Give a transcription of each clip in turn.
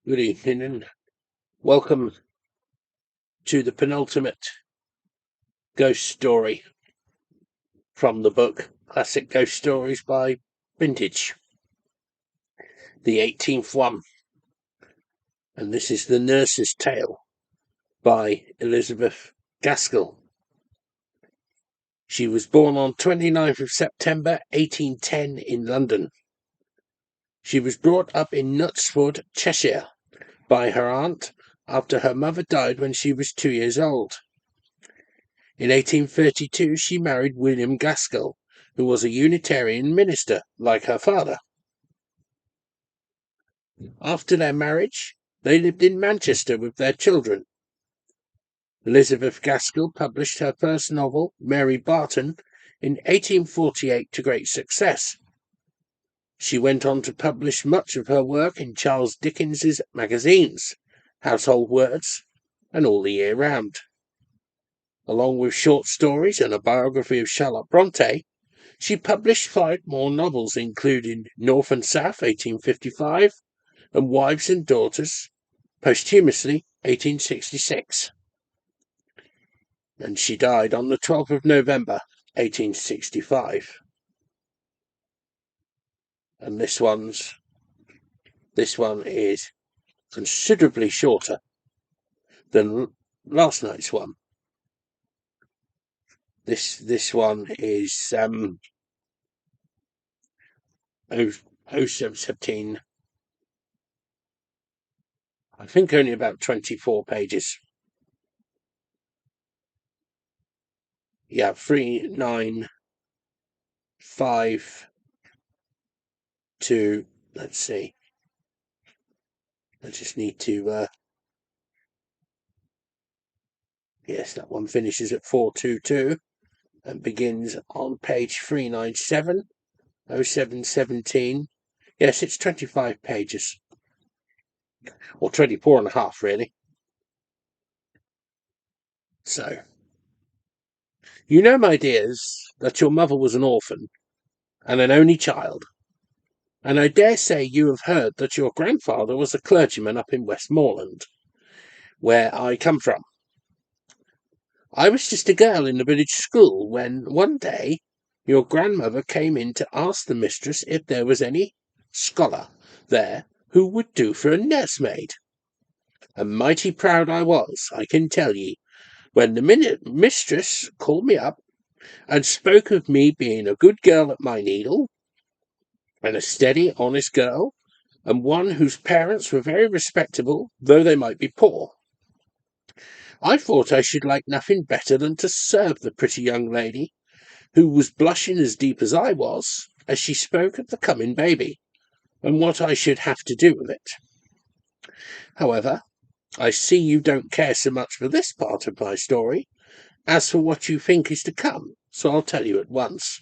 Good evening and welcome to the penultimate ghost story from the book Classic Ghost Stories by Vintage, the 18th one, and this is The Nurse's Tale by Elizabeth Gaskell. She was born on 29th of September 1810 in London. She was brought up in Knutsford, Cheshire, by her aunt after her mother died when she was 2 years old. In 1832 she married William Gaskell, who was a Unitarian minister like her father. After their marriage, they lived in Manchester with their children. Elizabeth Gaskell published her first novel, Mary Barton, in 1848 to great success. She went on to publish much of her work in Charles Dickens's magazines, Household Words, and All the Year Round. Along with short stories and a biography of Charlotte Bronte, she published 5 more novels, including North and South, 1855, and Wives and Daughters, posthumously, 1866. And she died on the 12th of November, 1865. And this one is considerably shorter than last night's one. This one is 17, I think only about 24 pages. Yeah, 395 let's see. I just need to yes, that one finishes at 422 and begins on page 397, 0717. Yes, it's 25 pages. Or 24 and a half, really. So, you know, my dears, that your mother was an orphan and an only child, and I dare say you have heard that your grandfather was a clergyman up in Westmoreland, where I come from. I was just a girl in the village school when, one day, your grandmother came in to ask the mistress if there was any scholar there who would do for a nursemaid. And mighty proud I was, I can tell ye, when the mistress called me up and spoke of me being a good girl at my needle, and a steady, honest girl, and one whose parents were very respectable, though they might be poor. I thought I should like nothing better than to serve the pretty young lady, who was blushing as deep as I was, as she spoke of the coming baby, and what I should have to do with it. However, I see you don't care so much for this part of my story as for what you think is to come, so I'll tell you at once.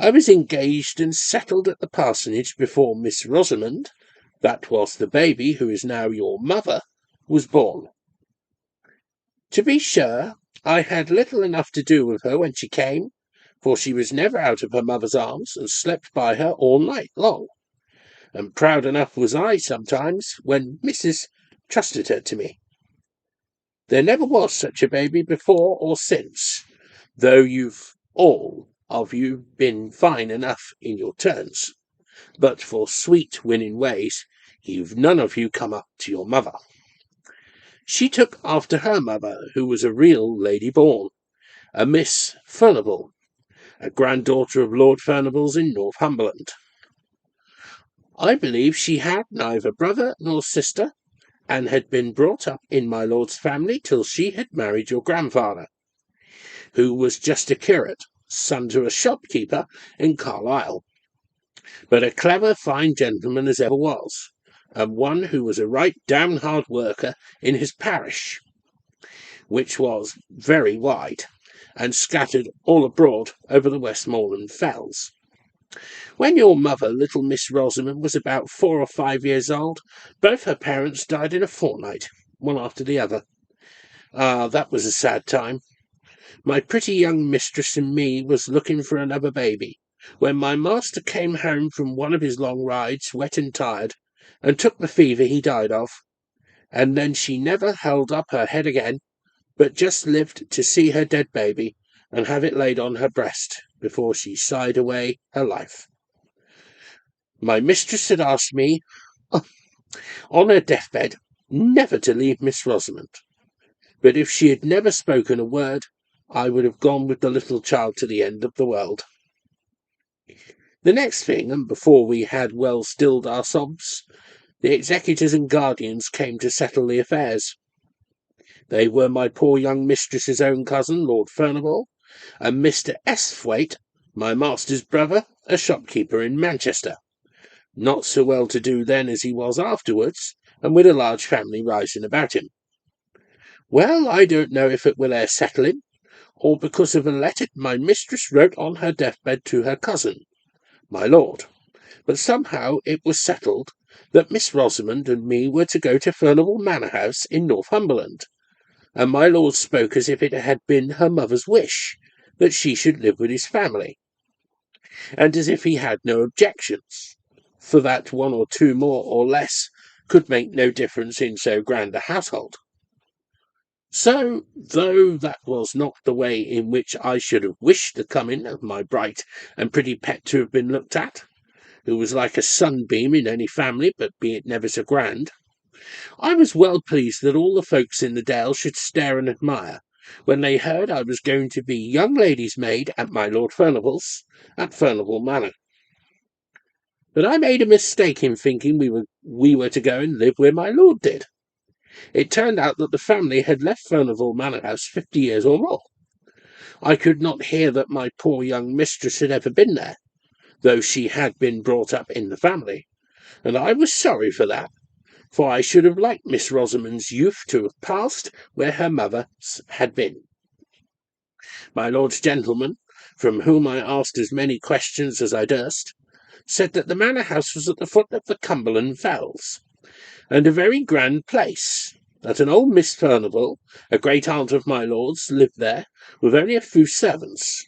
I was engaged and settled at the parsonage before Miss Rosamond, that was the baby who is now your mother, was born. To be sure, I had little enough to do with her when she came, for she was never out of her mother's arms, and slept by her all night long. And proud enough was I sometimes when Mrs. trusted her to me. There never was such a baby before or since, though you've all of you been fine enough in your turns, but for sweet winning ways you've none of you come up to your mother. She took after her mother, who was a real lady born, a Miss Furnivall, a granddaughter of Lord Furnivall's in Northumberland. I believe she had neither brother nor sister, and had been brought up in my lord's family till she had married your grandfather, who was just a curate, son to a shopkeeper in Carlisle, but a clever, fine gentleman as ever was, and one who was a right down-hard worker in his parish, which was very wide, and scattered all abroad over the Westmoreland fells. When your mother, little Miss Rosamond, was about 4 or 5 years old, both her parents died in a fortnight, one after the other. Ah, that was a sad time. My pretty young mistress and me was looking for another baby, when my master came home from one of his long rides, wet and tired, and took the fever he died of, and then she never held up her head again, but just lived to see her dead baby and have it laid on her breast before she sighed away her life. My mistress had asked me, on her deathbed, never to leave Miss Rosamond, but if she had never spoken a word, I would have gone with the little child to the end of the world. The next thing, and before we had well stilled our sobs, the executors and guardians came to settle the affairs. They were my poor young mistress's own cousin, Lord Furnival, and Mr. Esthwaite, my master's brother, a shopkeeper in Manchester, not so well to do then as he was afterwards, and with a large family rising about him. Well, I don't know if it will e'er settle him, or because of a letter my mistress wrote on her deathbed to her cousin, my lord, but somehow it was settled that Miss Rosamond and me were to go to Furnival Manor House in Northumberland, and my lord spoke as if it had been her mother's wish that she should live with his family, and as if he had no objections, for that one or two more or less could make no difference in so grand a household. So, though that was not the way in which I should have wished the coming of my bright and pretty pet to have been looked at, who was like a sunbeam in any family, but be it never so grand, I was well pleased that all the folks in the dale should stare and admire when they heard I was going to be young lady's maid at my Lord Furnival's, at Furnival Manor. But I made a mistake in thinking we were to go and live where my lord did. It turned out that the family had left Furnival Manor House 50 years or more. I could not hear that my poor young mistress had ever been there, though she had been brought up in the family, and I was sorry for that, for I should have liked Miss Rosamond's youth to have passed where her mother's had been. My lord's gentleman, from whom I asked as many questions as I durst, said that the manor house was at the foot of the Cumberland Fells, and a very grand place, that an old Miss Furnival, a great aunt of my lord's, lived there, with only a few servants,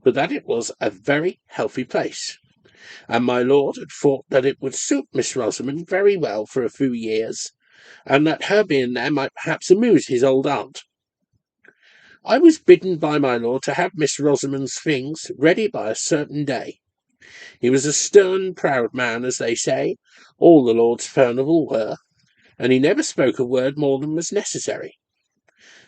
but that it was a very healthy place, and my lord had thought that it would suit Miss Rosamond very well for a few years, and that her being there might perhaps amuse his old aunt. I was bidden by my lord to have Miss Rosamond's things ready by a certain day. He was a stern, proud man, as they say, all the Lords Furnival were, and he never spoke a word more than was necessary.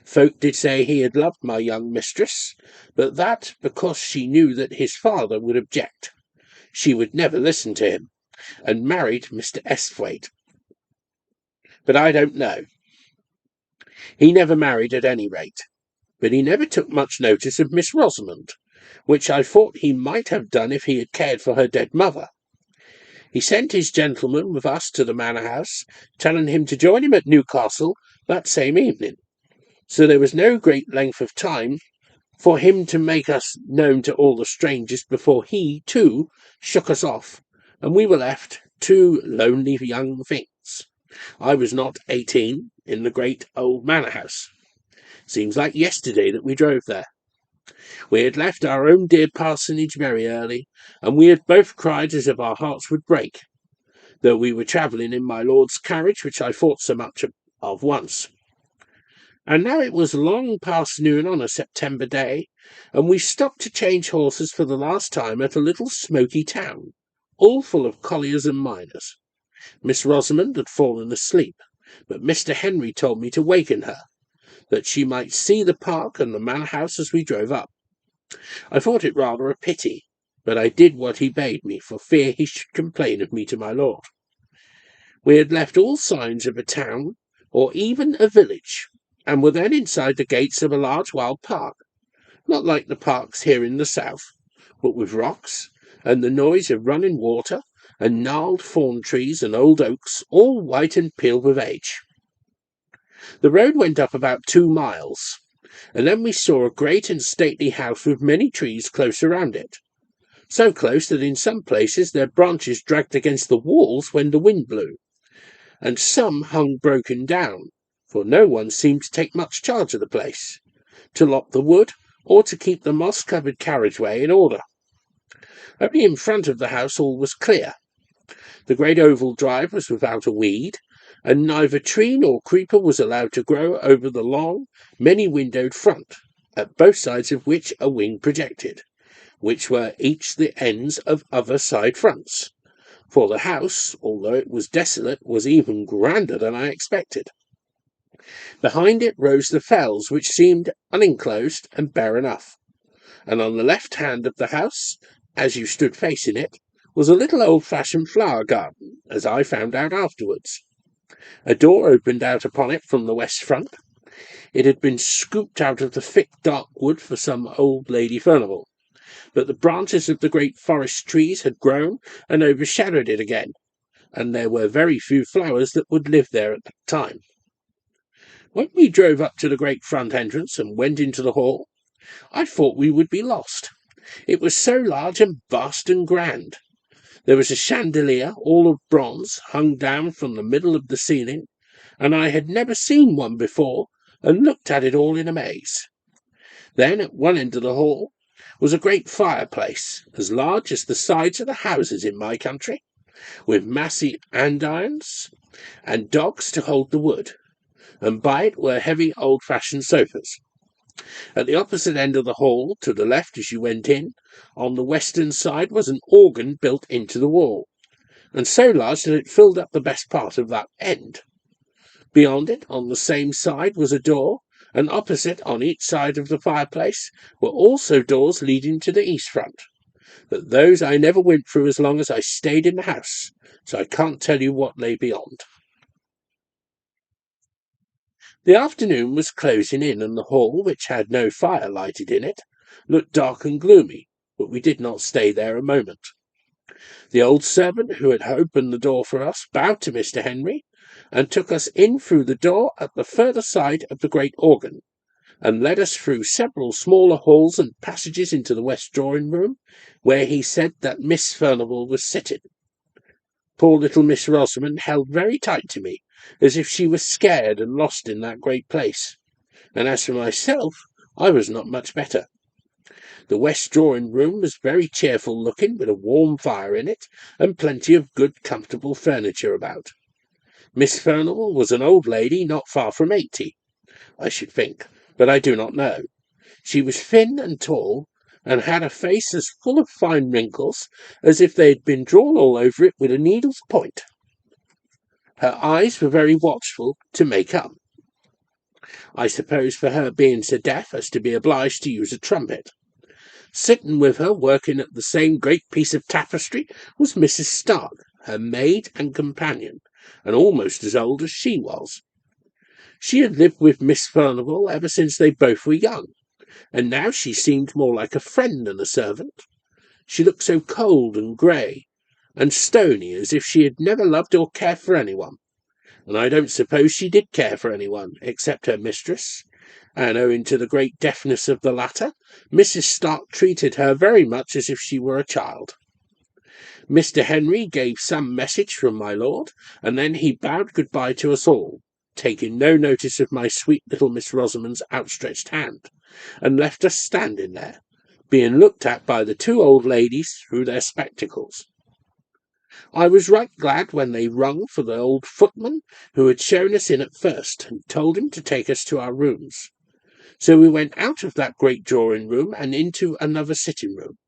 Folk did say he had loved my young mistress, but that because she knew that his father would object. She would never listen to him, and married Mr. Esthwaite. But I don't know. He never married at any rate, but he never took much notice of Miss Rosamond, which I thought he might have done if he had cared for her dead mother. He sent his gentleman with us to the manor house, telling him to join him at Newcastle that same evening, so there was no great length of time for him to make us known to all the strangers before he, too, shook us off, and we were left two lonely young things. I was not 18 in the great old manor house. Seems like yesterday that we drove there. We had left our own dear parsonage very early, and we had both cried as if our hearts would break, though we were travelling in my lord's carriage, which I thought so much of once. And now it was long past noon on a September day, and we stopped to change horses for the last time at a little smoky town, all full of colliers and miners. Miss Rosamond had fallen asleep, but Mr. Henry told me to waken her, that she might see the park and the manor house as we drove up. I thought it rather a pity, but I did what he bade me, for fear he should complain of me to my lord. We had left all signs of a town, or even a village, and were then inside the gates of a large wild park, not like the parks here in the south, but with rocks, and the noise of running water, and gnarled thorn trees and old oaks, all white and peeled with age. The road went up about 2 miles, and then we saw a great and stately house with many trees close around it, so close that in some places their branches dragged against the walls when the wind blew, and some hung broken down, for no one seemed to take much charge of the place, to lock the wood, or to keep the moss-covered carriageway in order. Only in front of the house all was clear. The great oval drive was without a weed, and neither tree nor creeper was allowed to grow over the long, many-windowed front, at both sides of which a wing projected, which were each the ends of other side fronts. For the house, although it was desolate, was even grander than I expected. Behind it rose the fells, which seemed unenclosed and bare enough, and on the left hand of the house, as you stood facing it, was a little old-fashioned flower garden, as I found out afterwards. A door opened out upon it from the west front. It had been scooped out of the thick dark wood for some old Lady Furnival, but the branches of the great forest trees had grown and overshadowed it again, and there were very few flowers that would live there at that time. When we drove up to the great front entrance and went into the hall, I thought we would be lost. It was so large and vast and grand. There was a chandelier, all of bronze, hung down from the middle of the ceiling, and I had never seen one before, and looked at it all in amaze. Then, at one end of the hall, was a great fireplace, as large as the sides of the houses in my country, with massy andirons and dogs to hold the wood, and by it were heavy old-fashioned sofas. At the opposite end of the hall, to the left as you went in, on the western side was an organ built into the wall, and so large that it filled up the best part of that end. Beyond it, on the same side, was a door, and opposite, on each side of the fireplace, were also doors leading to the east front. But those I never went through as long as I stayed in the house, so I can't tell you what lay beyond. The afternoon was closing in, and the hall, which had no fire lighted in it, looked dark and gloomy, but we did not stay there a moment. The old servant who had opened the door for us bowed to Mr. Henry, and took us in through the door at the further side of the great organ, and led us through several smaller halls and passages into the west drawing-room, where he said that Miss Furnival was sitting. Poor little Miss Rosamond held very tight to me, as if she was scared and lost in that great place, and as for myself, I was not much better. The west drawing-room was very cheerful-looking, with a warm fire in it, and plenty of good comfortable furniture about. Miss Furnival was an old lady not far from 80, I should think, but I do not know. She was thin and tall, and had a face as full of fine wrinkles as if they had been drawn all over it with a needle's point. Her eyes were very watchful to make up, I suppose, for her being so deaf as to be obliged to use a trumpet. Sitting with her, working at the same great piece of tapestry, was Mrs. Stark, her maid and companion, and almost as old as she was. She had lived with Miss Furnival ever since they both were young, and now she seemed more like a friend than a servant. She looked so cold and grey and stony, as if she had never loved or cared for anyone, and I don't suppose she did care for anyone except her mistress, and owing to the great deafness of the latter, Mrs. Stark treated her very much as if she were a child. Mr. Henry gave some message from my lord, and then he bowed good-bye to us all, taking no notice of my sweet little Miss Rosamond's outstretched hand, and left us standing there, being looked at by the two old ladies through their spectacles. I was right glad when they rung for the old footman who had shown us in at first, and told him to take us to our rooms. So we went out of that great drawing-room and into another sitting-room,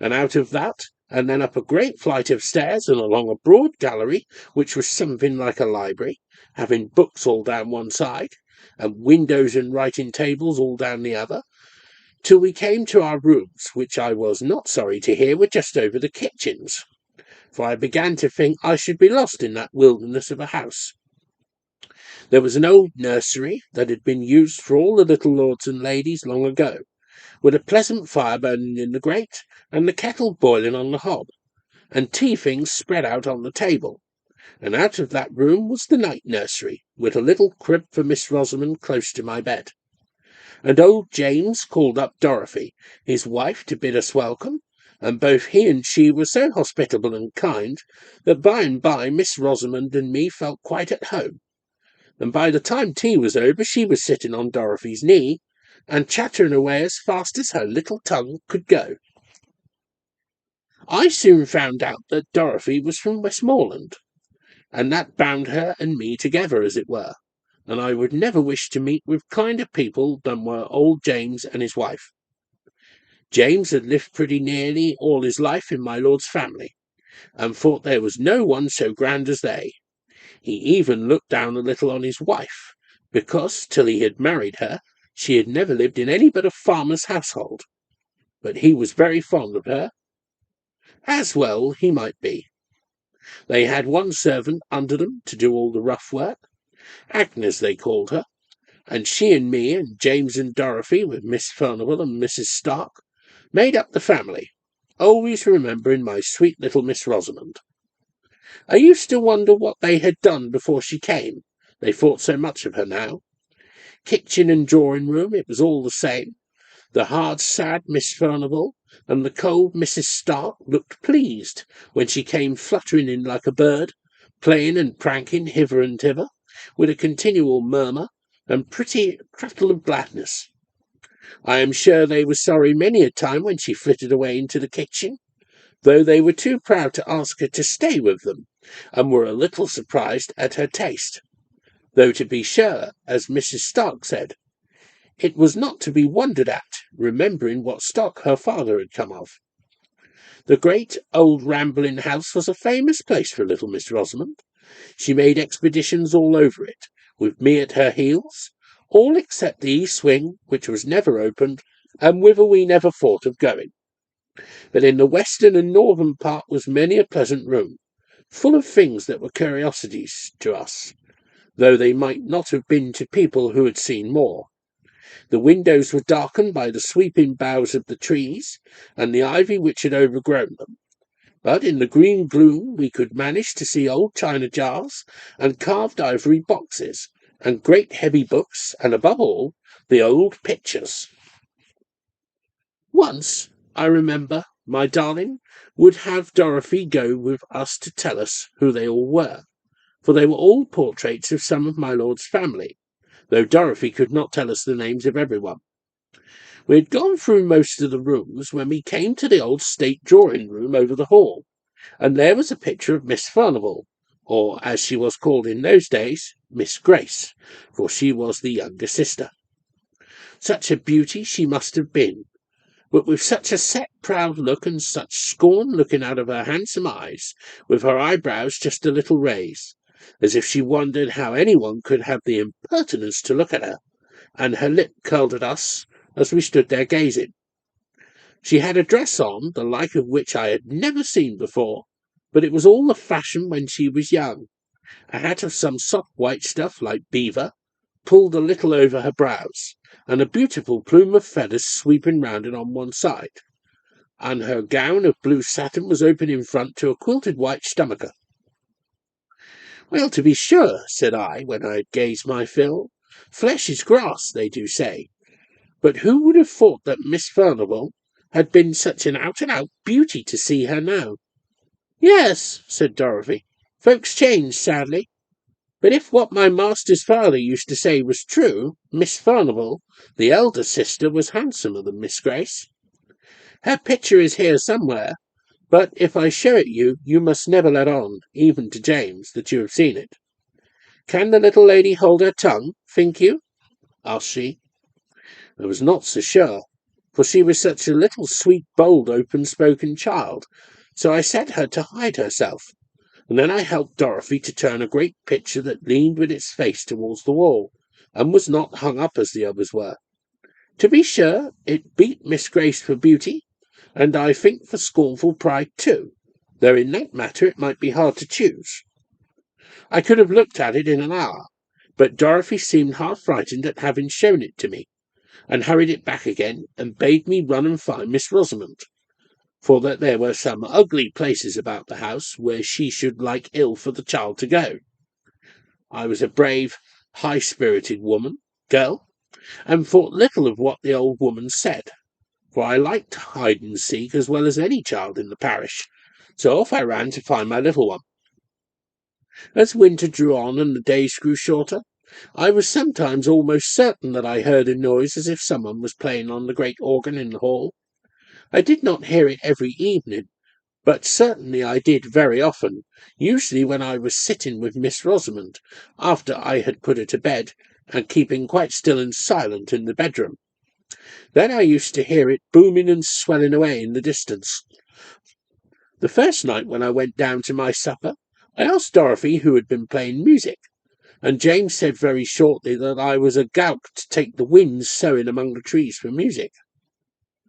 and out of that, and then up a great flight of stairs and along a broad gallery, which was something like a library, having books all down one side, and windows and writing-tables all down the other, till we came to our rooms, which I was not sorry to hear were just over the kitchens, for I began to think I should be lost in that wilderness of a house. There was an old nursery that had been used for all the little lords and ladies long ago, with a pleasant fire burning in the grate, and the kettle boiling on the hob, and tea things spread out on the table, and out of that room was the night nursery, with a little crib for Miss Rosamond close to my bed. And old James called up Dorothy, his wife, to bid us welcome, and both he and she were so hospitable and kind that by and by Miss Rosamond and me felt quite at home, and by the time tea was over she was sitting on Dorothy's knee, and chattering away as fast as her little tongue could go. I soon found out that Dorothy was from Westmoreland, and that bound her and me together, as it were, and I would never wish to meet with kinder people than were old James and his wife. James had lived pretty nearly all his life in my lord's family, and thought there was no one so grand as they. He even looked down a little on his wife, because, till he had married her, she had never lived in any but a farmer's household. But he was very fond of her, as well he might be. They had one servant under them to do all the rough work. Agnes they called her, and she and me and James and Dorothy, with Miss Furnivall and Mrs. Stark, made up the family, always remembering my sweet little Miss Rosamond. I used to wonder what they had done before she came. They thought so much of her now. Kitchen and drawing-room, it was all the same. The hard, sad Miss Furnivall and the cold Mrs. Stark looked pleased when she came fluttering in like a bird, playing and pranking hither and thither, with a continual murmur and pretty prattle of gladness. I am sure they were sorry many a time when she flitted away into the kitchen, though they were too proud to ask her to stay with them, and were a little surprised at her taste, though to be sure, as Mrs. Stark said, it was not to be wondered at, remembering what stock her father had come of. The great old rambling house was a famous place for little Miss Rosamond. She made expeditions all over it, with me at her heels, all except the east wing, which was never opened, and whither we never thought of going. But in the western and northern part was many a pleasant room, full of things that were curiosities to us, though they might not have been to people who had seen more. The windows were darkened by the sweeping boughs of the trees and the ivy which had overgrown them, but in the green gloom we could manage to see old china jars and carved ivory boxes, and great heavy books, and above all, the old pictures. Once, I remember, my darling would have Dorothy go with us to tell us who they all were, for they were all portraits of some of my lord's family, though Dorothy could not tell us the names of everyone. We had gone through most of the rooms when we came to the old state drawing-room over the hall, and there was a picture of Miss Furnivall, or, as she was called in those days, Miss Grace, for she was the younger sister. Such a beauty she must have been, but with such a set, proud look, and such scorn looking out of her handsome eyes, with her eyebrows just a little raised, as if she wondered how anyone could have the impertinence to look at her, and her lip curled at us as we stood there gazing. She had a dress on, the like of which I had never seen before, but it was all the fashion when she was young. A hat of some soft white stuff like beaver, pulled a little over her brows, and a beautiful plume of feathers sweeping round it on one side, and her gown of blue satin was open in front to a quilted white stomacher. Well, to be sure, said I, when I had gazed my fill, flesh is grass, they do say, but who would have thought that Miss Furnivall had been such an out-and-out beauty to see her now? Yes, said Dorothy, folks change sadly. But if what my master's father used to say was true, Miss Furnivall, the elder sister, was handsomer than Miss Grace. Her picture is here somewhere, but if I show it you, you must never let on, even to James, that you have seen it. Can the little lady hold her tongue, think you? Asked she. I was not so sure, for she was such a little sweet, bold, open-spoken child, so I set her to hide herself, and then I helped Dorothy to turn a great picture that leaned with its face towards the wall, and was not hung up as the others were. To be sure, it beat Miss Grace for beauty, and I think for scornful pride too, though in that matter it might be hard to choose. I could have looked at it in an hour, but Dorothy seemed half frightened at having shown it to me, and hurried it back again, and bade me run and find Miss Rosamond, for that there were some ugly places about the house where she should like ill for the child to go. I was a brave, high-spirited girl, and thought little of what the old woman said, for I liked hide-and-seek as well as any child in the parish, so off I ran to find my little one. As winter drew on and the days grew shorter, I was sometimes almost certain that I heard a noise as if someone was playing on the great organ in the hall. I did not hear it every evening, but certainly I did very often, usually when I was sitting with Miss Rosamond, after I had put her to bed, and keeping quite still and silent in the bedroom. Then I used to hear it booming and swelling away in the distance. The first night when I went down to my supper, I asked Dorothy who had been playing music, and James said very shortly that I was a gowk to take the wind sowing among the trees for music.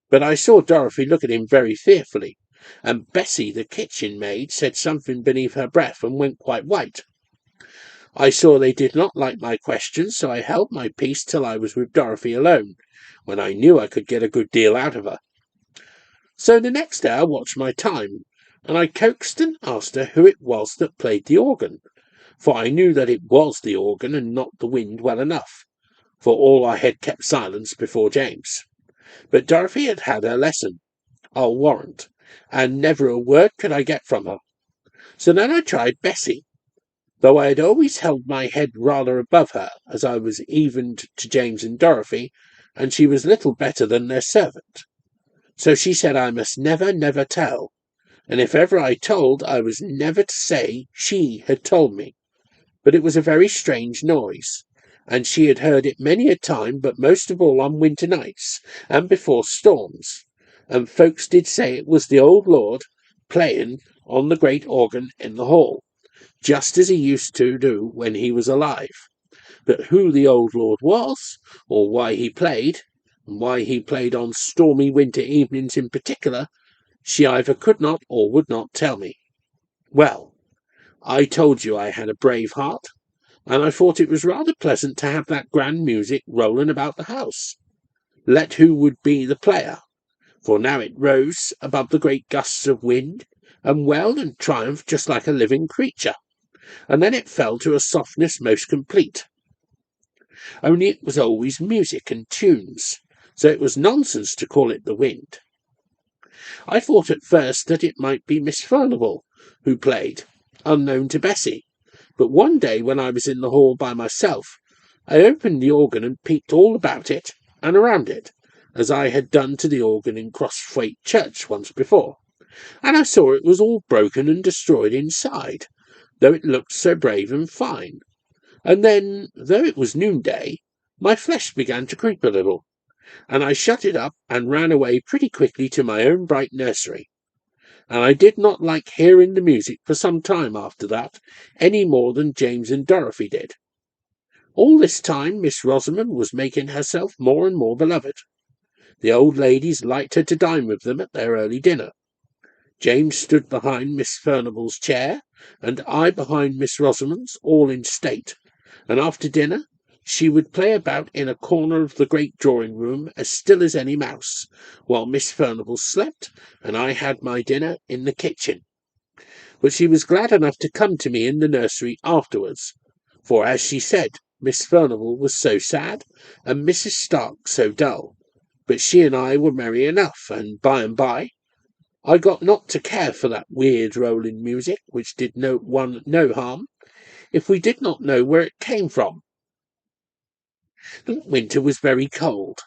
But I saw Dorothy look at him very fearfully, and Bessie, the kitchen maid, said something beneath her breath and went quite white. I saw they did not like my questions, so I held my peace till I was with Dorothy alone, when I knew I could get a good deal out of her. So the next day I watched my time, and I coaxed and asked her who it was that played the organ, for I knew that it was the organ and not the wind well enough, for all I had kept silence before James. But Dorothy had had her lesson, I'll warrant, and never a word could I get from her. So then I tried Bessie, though I had always held my head rather above her, as I was evened to James and Dorothy, and she was little better than their servant. So she said I must never tell, and if ever I told, I was never to say she had told me. But it was a very strange noise, and she had heard it many a time, but most of all on winter nights, and before storms, and folks did say it was the old lord playing on the great organ in the hall, just as he used to do when he was alive. But who the old lord was, or why he played, and why he played on stormy winter evenings in particular, she either could not or would not tell me. Well, I told you I had a brave heart, and I thought it was rather pleasant to have that grand music rolling about the house, let who would be the player, for now it rose above the great gusts of wind, and wailed and triumphed just like a living creature, and then it fell to a softness most complete. Only it was always music and tunes, so it was nonsense to call it the wind. I thought at first that it might be Miss Furnival who played, unknown to Bessie, but one day when I was in the hall by myself, I opened the organ and peeped all about it and around it, as I had done to the organ in Crossthwaite Church once before, and I saw it was all broken and destroyed inside, though it looked so brave and fine. And then, though it was noonday, my flesh began to creep a little, and I shut it up and ran away pretty quickly to my own bright nursery. And I did not like hearing the music for some time after that, any more than James and Dorothy did. All this time Miss Rosamond was making herself more and more beloved. The old ladies liked her to dine with them at their early dinner. James stood behind Miss Furnival's chair, and I behind Miss Rosamond's, all in state, and after dinner she would play about in a corner of the great drawing-room as still as any mouse, while Miss Furnival slept, and I had my dinner in the kitchen. But she was glad enough to come to me in the nursery afterwards, for, as she said, Miss Furnival was so sad, and Mrs. Stark so dull, but she and I were merry enough, and by, I got not to care for that weird rolling music, which did no harm, if we did not know where it came from. The winter was very cold.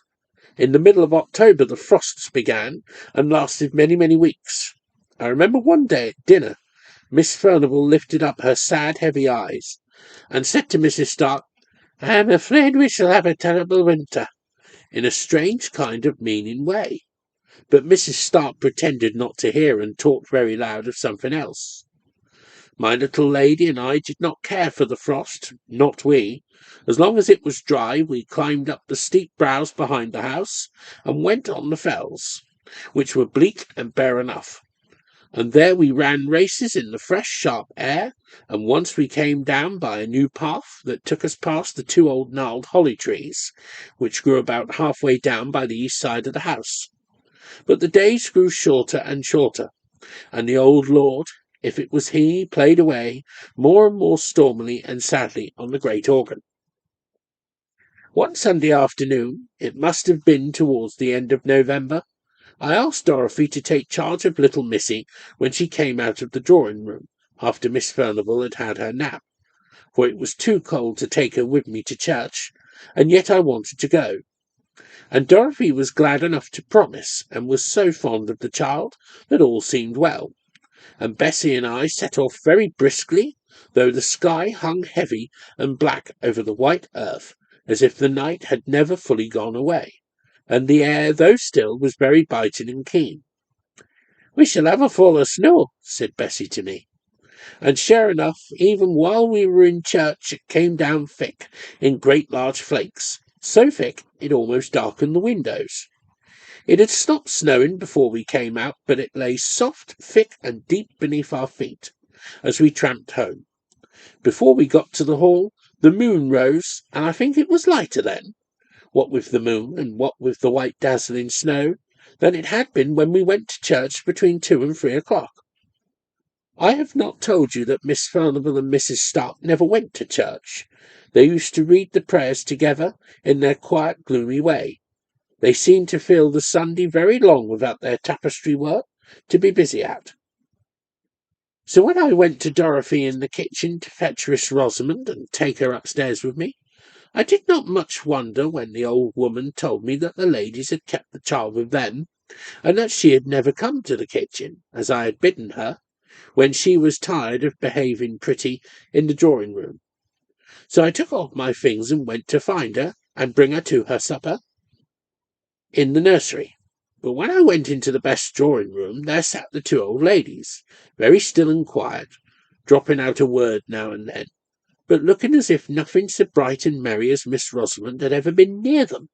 In the middle of October the frosts began, and lasted many weeks. I remember one day at dinner, Miss Furnival lifted up her sad, heavy eyes, and said to Mrs. Stark, "I am afraid we shall have a terrible winter," in a strange kind of meaning way. But Mrs. Stark pretended not to hear, and talked very loud of something else. My little lady and I did not care for the frost, not we. As long as it was dry, we climbed up the steep brows behind the house, and went on the fells, which were bleak and bare enough. And there we ran races in the fresh, sharp air, and once we came down by a new path that took us past the two old gnarled holly trees, which grew about halfway down by the east side of the house. But the days grew shorter and shorter, and the old lord, if it was he, played away more and more stormily and sadly on the great organ. One Sunday afternoon, it must have been towards the end of November, I asked Dorothy to take charge of little Missy when she came out of the drawing-room, after Miss Furnival had had her nap, for it was too cold to take her with me to church, and yet I wanted to go. And Dorothy was glad enough to promise, and was so fond of the child that all seemed well. and Bessie and I set off very briskly, though the sky hung heavy and black over the white earth, as if the night had never fully gone away, and the air, though still, was very biting and keen. "We shall have a fall of snow," said Bessie to me. And sure enough, even while we were in church, it came down thick, in great large flakes, so thick it almost darkened the windows. It had stopped snowing before we came out, but it lay soft, thick, and deep beneath our feet as we tramped home. Before we got to the hall, the moon rose, and I think it was lighter then, what with the moon and what with the white dazzling snow, than it had been when we went to church between 2 and 3 o'clock. I have not told you that Miss Furnivall and Mrs. Stark never went to church. They used to read the prayers together in their quiet, gloomy way. They seemed to feel the Sunday very long without their tapestry work to be busy at. So when I went to Dorothy in the kitchen to fetch Miss Rosamond and take her upstairs with me, I did not much wonder when the old woman told me that the ladies had kept the child with them, and that she had never come to the kitchen, as I had bidden her, when she was tired of behaving pretty in the drawing-room. So I took off my things and went to find her and bring her to her supper in the nursery. But when I went into the best drawing-room, there sat the 2 old ladies, very still and quiet, dropping out a word now and then, but looking as if nothing so bright and merry as Miss Rosamond had ever been near them.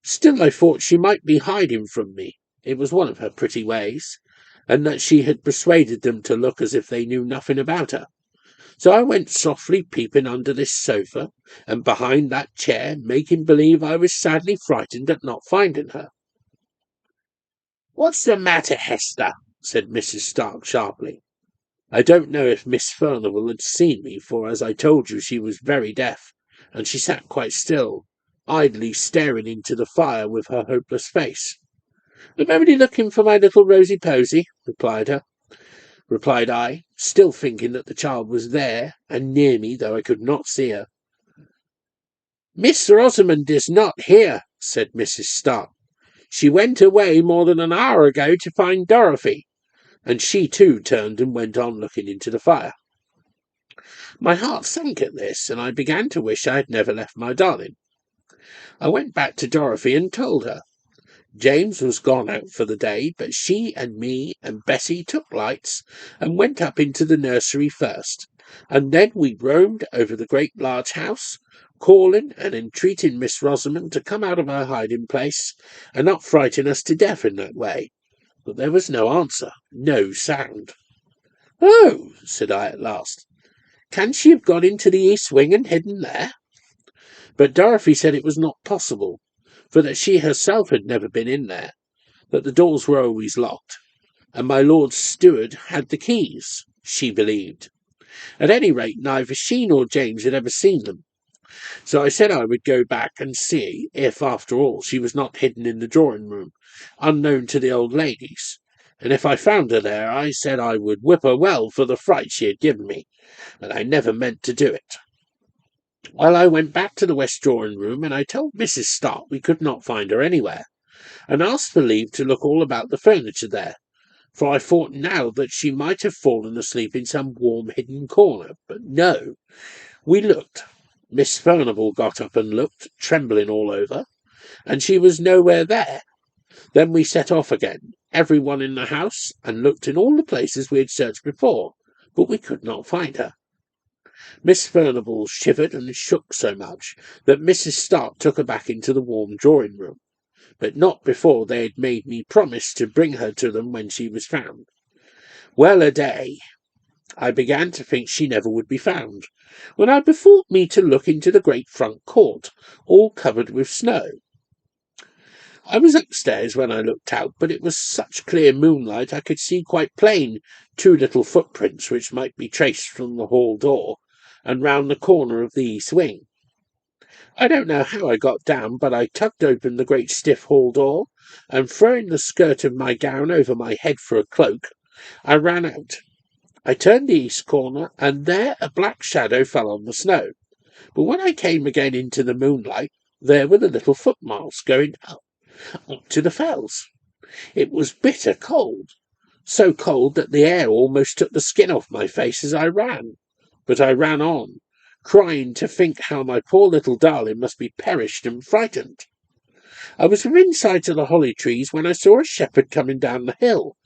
Still I thought she might be hiding from me. It was one of her pretty ways, and that she had persuaded them to look as if they knew nothing about her. So I went softly peeping under this sofa and behind that chair, making believe I was sadly frightened at not finding her. "What's the matter, Hester?" said Mrs. Stark sharply. I don't know if Miss Furnivall had seen me, for, as I told you, she was very deaf, and she sat quite still, idly staring into the fire with her hopeless face. "I'm only looking for my little Rosy Posy," replied I, still thinking that the child was there and near me, though I could not see her. "Miss Rosamond is not here," said Mrs. Stark. "She went away more than an hour ago to find Dorothy," and she too turned and went on looking into the fire. My heart sank at this, and I began to wish I had never left my darling. I went back to Dorothy and told her. James was gone out for the day, but she and me and Bessie took lights and went up into the nursery first, and then we roamed over the great large house, calling and entreating Miss Rosamond to come out of her hiding-place and not frighten us to death in that way. But there was no answer, no sound. "Oh," said I at last, "can she have gone into the east wing and hidden there?" But Dorothy said it was not possible, for that she herself had never been in there, that the doors were always locked, and my lord's steward had the keys, she believed. At any rate, neither she nor James had ever seen them. So I said I would go back and see if, after all, she was not hidden in the drawing-room, unknown to the old ladies, and if I found her there, I said I would whip her well for the fright she had given me, and I never meant to do it. Well, I went back to the west drawing-room, and I told Mrs. Stark we could not find her anywhere, and asked for leave to look all about the furniture there, for I thought now that she might have fallen asleep in some warm hidden corner. But no, we looked. Miss Furnivall got up and looked, trembling all over, and she was nowhere there. Then we set off again, every one in the house, and looked in all the places we had searched before, but we could not find her. Miss Furnivall shivered and shook so much that Mrs. Stark took her back into the warm drawing-room, but not before they had made me promise to bring her to them when she was found. Well a day! I began to think she never would be found, when I bethought me to look into the great front court, all covered with snow. I was upstairs when I looked out, but it was such clear moonlight I could see quite plain 2 little footprints which might be traced from the hall door and round the corner of the east wing. I don't know how I got down, but I tugged open the great stiff hall door, and throwing the skirt of my gown over my head for a cloak, I ran out. I turned the east corner, and there a black shadow fell on the snow. But when I came again into the moonlight, there were the little footmarks going up to the fells. It was bitter cold, so cold that the air almost took the skin off my face as I ran. But I ran on, crying to think how my poor little darling must be perished and frightened. I was within sight of the holly trees when I saw a shepherd coming down the hill,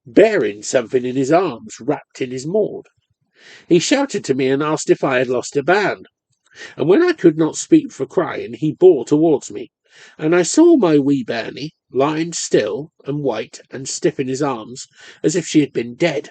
bearing something in his arms wrapped in his maud. He shouted to me and asked if I had lost a bairn, and when I could not speak for crying, he bore towards me, and I saw my wee bairnie lying still and white and stiff in his arms, as if she had been dead.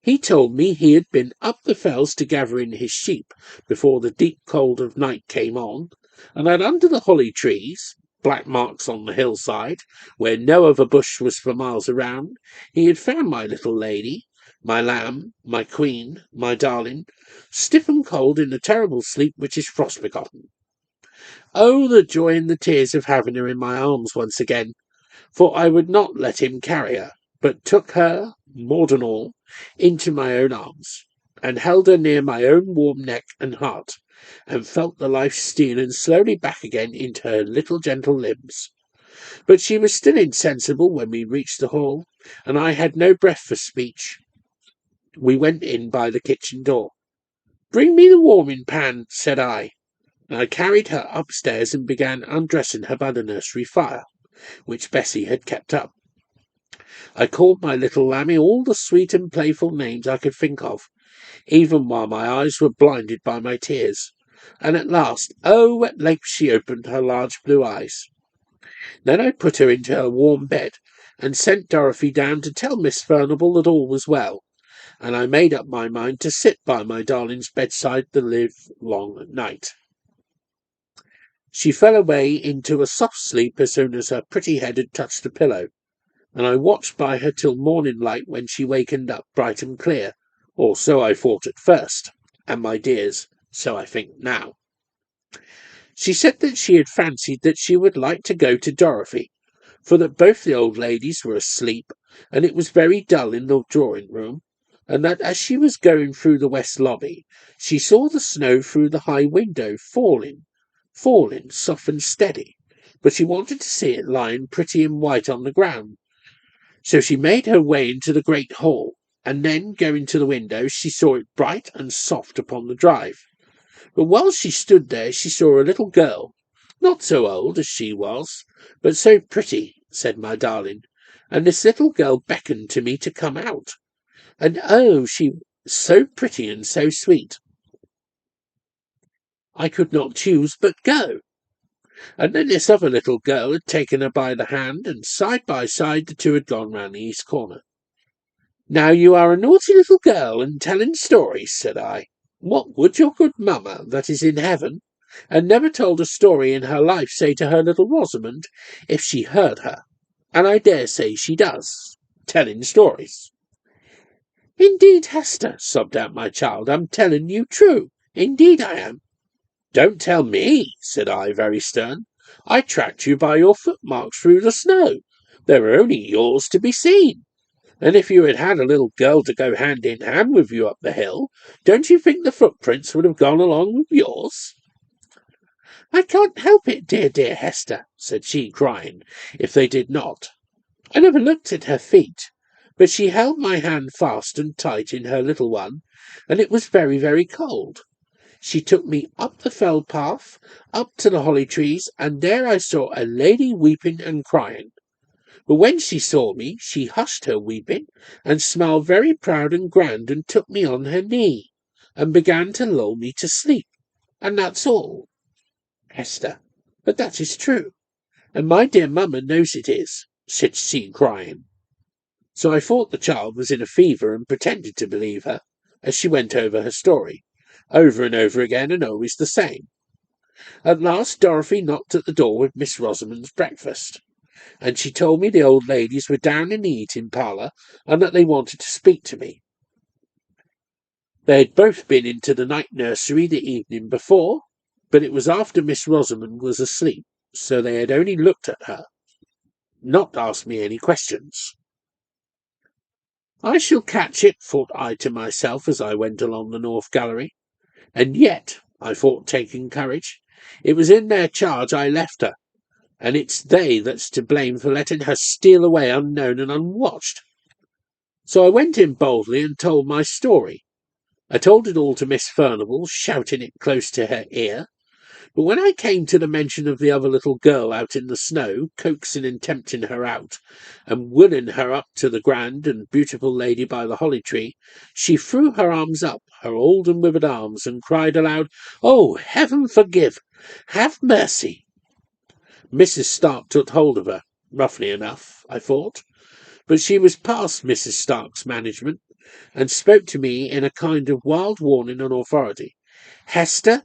He told me he had been up the fells to gather in his sheep before the deep cold of night came on, and that under the holly trees, black marks on the hillside, where no other bush was for miles around, he had found my little lady, my lamb, my queen, my darling, stiff and cold in the terrible sleep which is frost-begotten. Oh, the joy and the tears of having her in my arms once again! For I would not let him carry her, but took her, maud and all, into my own arms, and held her near my own warm neck and heart, and felt the life stealing slowly back again into her little gentle limbs. But she was still insensible when we reached the hall, and I had no breath for speech. We went in by the kitchen door. "Bring me the warming pan," said I, and I carried her upstairs and began undressing her by the nursery fire, which Bessie had kept up. I called my little Lammy all the sweet and playful names I could think of, even while my eyes were blinded by my tears, and at last, oh, at length she opened her large blue eyes. Then I put her into her warm bed, and sent Dorothy down to tell Miss Furnivall that all was well, and I made up my mind to sit by my darling's bedside the livelong night. She fell away into a soft sleep as soon as her pretty head had touched the pillow, and I watched by her till morning light, when she wakened up bright and clear, or so I thought at first, and, my dears, so I think now. She said that she had fancied that she would like to go to Dorothy, for that both the old ladies were asleep, and it was very dull in the drawing-room, and that as she was going through the west lobby, she saw the snow through the high window falling, soft and steady, but she wanted to see it lying pretty and white on the ground. So she made her way into the great hall, and then, going to the window, she saw it bright and soft upon the drive. But while she stood there, she saw a little girl, not so old as she was, but so pretty, said my darling, and this little girl beckoned to me to come out. And oh, she was so pretty and so sweet, I could not choose but go. And then this other little girl had taken her by the hand, and side by side the two had gone round the east corner. "Now you are a naughty little girl, and telling stories," said I. "What would your good mamma, that is in heaven, and never told a story in her life, say to her little Rosamond, if she heard her? And I dare say she does, telling stories." "Indeed, Hester," sobbed out my child, "I'm telling you true. Indeed I am." "Don't tell me," said I, very stern. "I tracked you by your footmarks through the snow. There were only yours to be seen. And if you had had a little girl to go hand in hand with you up the hill, don't you think the footprints would have gone along with yours?" "I can't help it, dear, dear Hester," said she, crying, "if they did not. I never looked at her feet, but she held my hand fast and tight in her little one, and it was very, very cold. She took me up the fell path, up to the holly trees, and there I saw a lady weeping and crying. But when she saw me, she hushed her weeping, and smiled very proud and grand, and took me on her knee, and began to lull me to sleep. And that's all, Hester. But that is true, and my dear mamma knows it is," said she, crying. So I thought the child was in a fever, and pretended to believe her, as she went over her story, over and over again, and always the same. At last Dorothy knocked at the door with Miss Rosamond's breakfast, and she told me the old ladies were down in the eating parlour, and that they wanted to speak to me. They had both been into the night nursery the evening before, but it was after Miss Rosamond was asleep, so they had only looked at her, not asked me any questions. I shall catch it, thought I to myself as I went along the north gallery. And yet, I thought, taking courage, it was in their charge I left her, and it's they that's to blame for letting her steal away unknown and unwatched. So I went in boldly and told my story. I told it all to Miss Furnivall, shouting it close to her ear. But when I came to the mention of the other little girl out in the snow, coaxing and tempting her out, and willing her up to the grand and beautiful lady by the holly tree, she threw her arms up, her old and withered arms, and cried aloud, "Oh, heaven forgive! Have mercy!" Mrs. Stark took hold of her, roughly enough, I thought, but she was past Mrs. Stark's management, and spoke to me in a kind of wild warning and authority. "Hester,